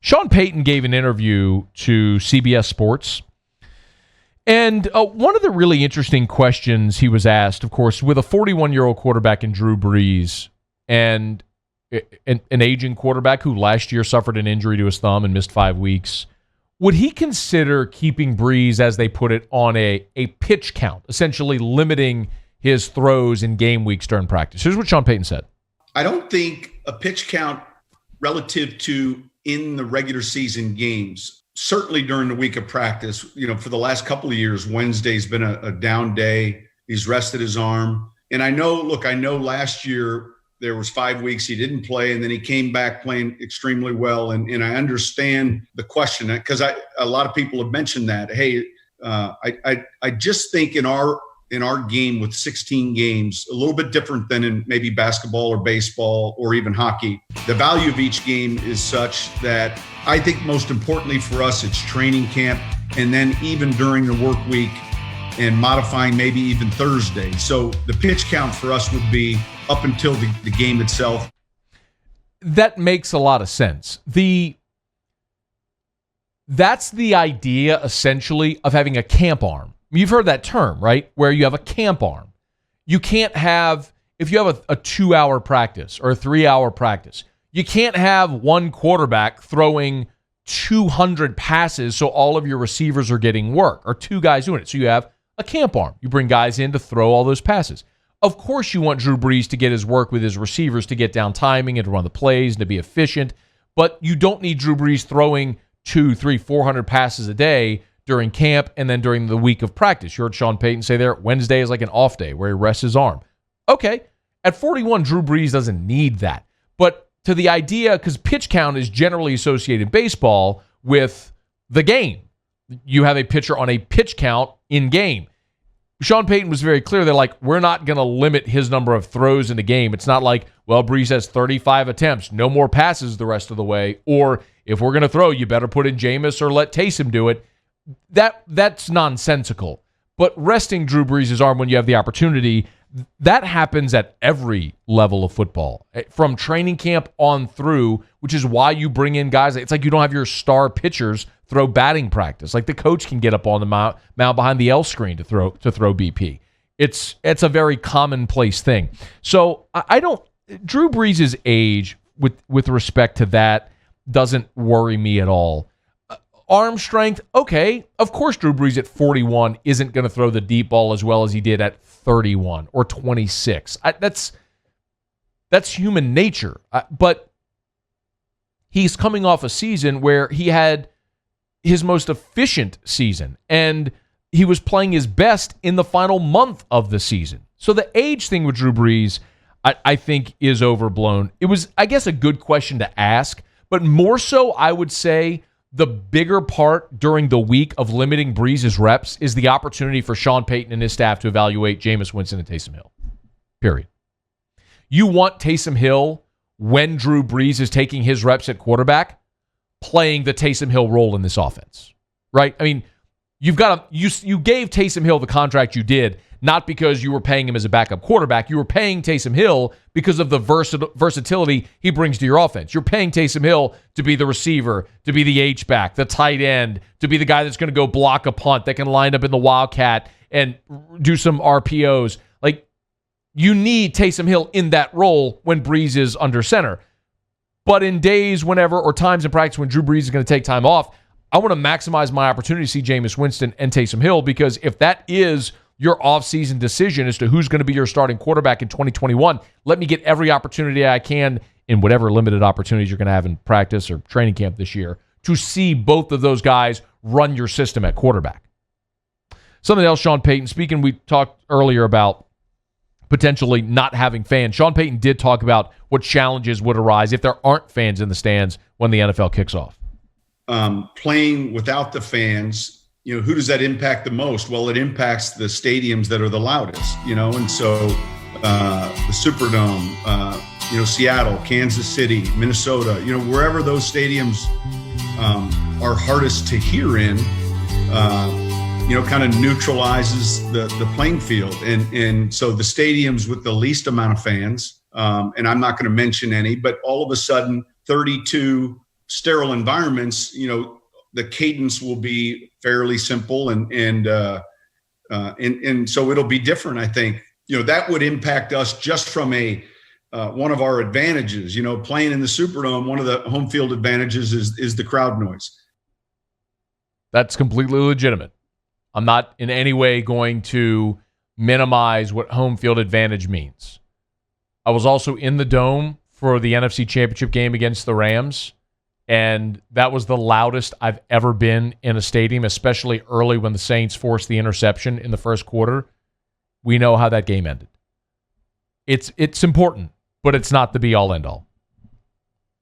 Sean Payton gave an interview to CBS Sports. And one of the really interesting questions he was asked, of course, with a 41-year-old quarterback in Drew Brees and an aging quarterback who last year suffered an injury to his thumb and missed 5 weeks, would he consider keeping Brees, as they put it, on a pitch count, essentially limiting his throws in game weeks during practice? Here's what Sean Payton said. I don't think a pitch count relative to in the regular season games, certainly during the week of practice, for the last couple of years, Wednesday's been a down day. He's rested his arm. And I know last year there was 5 weeks he didn't play, and then he came back playing extremely well. And I understand the question, because a lot of people have mentioned that. Hey, I just think in our game with 16 games, a little bit different than in maybe basketball or baseball or even hockey, the value of each game is such that I think most importantly for us, it's training camp, and then even during the work week and modifying maybe even Thursday. So the pitch count for us would be up until the game itself. That makes a lot of sense. That's the idea, essentially, of having a camp arm. You've heard that term, right? Where you have a camp arm. You can't have, if you have a 2-hour practice or a 3-hour practice, you can't have one quarterback throwing 200 passes so all of your receivers are getting work, or two guys doing it. So you have a camp arm. You bring guys in to throw all those passes. Of course you want Drew Brees to get his work with his receivers, to get down timing and to run the plays and to be efficient, but you don't need Drew Brees throwing 200, 300, 400 passes a day during camp and then during the week of practice. You heard Sean Payton say there, Wednesday is like an off day where he rests his arm. Okay, at 41, Drew Brees doesn't need that. But to the idea, because pitch count is generally associated in baseball with the game. You have a pitcher on a pitch count in game. Sean Payton was very clear. They're like, we're not going to limit his number of throws in the game. It's not like, well, Brees has 35 attempts, no more passes the rest of the way. Or if we're going to throw, you better put in Jameis or let Taysom do it. That's nonsensical. But resting Drew Brees' arm when you have the opportunity, that happens at every level of football, from training camp on through, which is why you bring in guys. It's like you don't have your star pitchers throw batting practice. Like the coach can get up on the mound behind the L screen to throw BP. It's a very commonplace thing. So I don't. Drew Brees' age, with respect to that, doesn't worry me at all. Arm strength, okay. Of course, Drew Brees at 41 isn't going to throw the deep ball as well as he did at 31 or 26. That's human nature. But he's coming off a season where he had his most efficient season, and he was playing his best in the final month of the season. So the age thing with Drew Brees, I think, is overblown. It was, I guess, a good question to ask, but more so, I would say, the bigger part during the week of limiting Brees' reps is the opportunity for Sean Payton and his staff to evaluate Jameis Winston and Taysom Hill. Period. You want Taysom Hill, when Drew Brees is taking his reps at quarterback, playing the Taysom Hill role in this offense, right? I mean, you gave Taysom Hill the contract you did, not because you were paying him as a backup quarterback. You were paying Taysom Hill because of the versatility he brings to your offense. You're paying Taysom Hill to be the receiver, to be the H-back, the tight end, to be the guy that's going to go block a punt, that can line up in the Wildcat and do some RPOs. Like, you need Taysom Hill in that role when Brees is under center. But in days whenever, or times in practice when Drew Brees is going to take time off, I want to maximize my opportunity to see Jameis Winston and Taysom Hill, because if that is your offseason decision as to who's going to be your starting quarterback in 2021, let me get every opportunity I can in whatever limited opportunities you're going to have in practice or training camp this year to see both of those guys run your system at quarterback. Something else, Sean Payton, speaking, we talked earlier about potentially not having fans. Sean Payton did talk about what challenges would arise if there aren't fans in the stands when the NFL kicks off. Playing without the fans, who does that impact the most? Well, it impacts the stadiums that are the loudest, and so the Superdome, Seattle, Kansas City, Minnesota, wherever those stadiums are hardest to hear in, kind of neutralizes the playing field. And so the stadiums with the least amount of fans, and I'm not going to mention any, but all of a sudden 32 sterile environments, the cadence will be fairly simple, and so it'll be different. I think that would impact us just from one of our advantages. Playing in the Superdome, one of the home field advantages is the crowd noise. That's completely legitimate. I'm not in any way going to minimize what home field advantage means. I was also in the Dome for the NFC Championship game against the Rams, and that was the loudest I've ever been in a stadium, especially early when the Saints forced the interception in the first quarter. We know how that game ended. It's important, but it's not the be-all, end-all.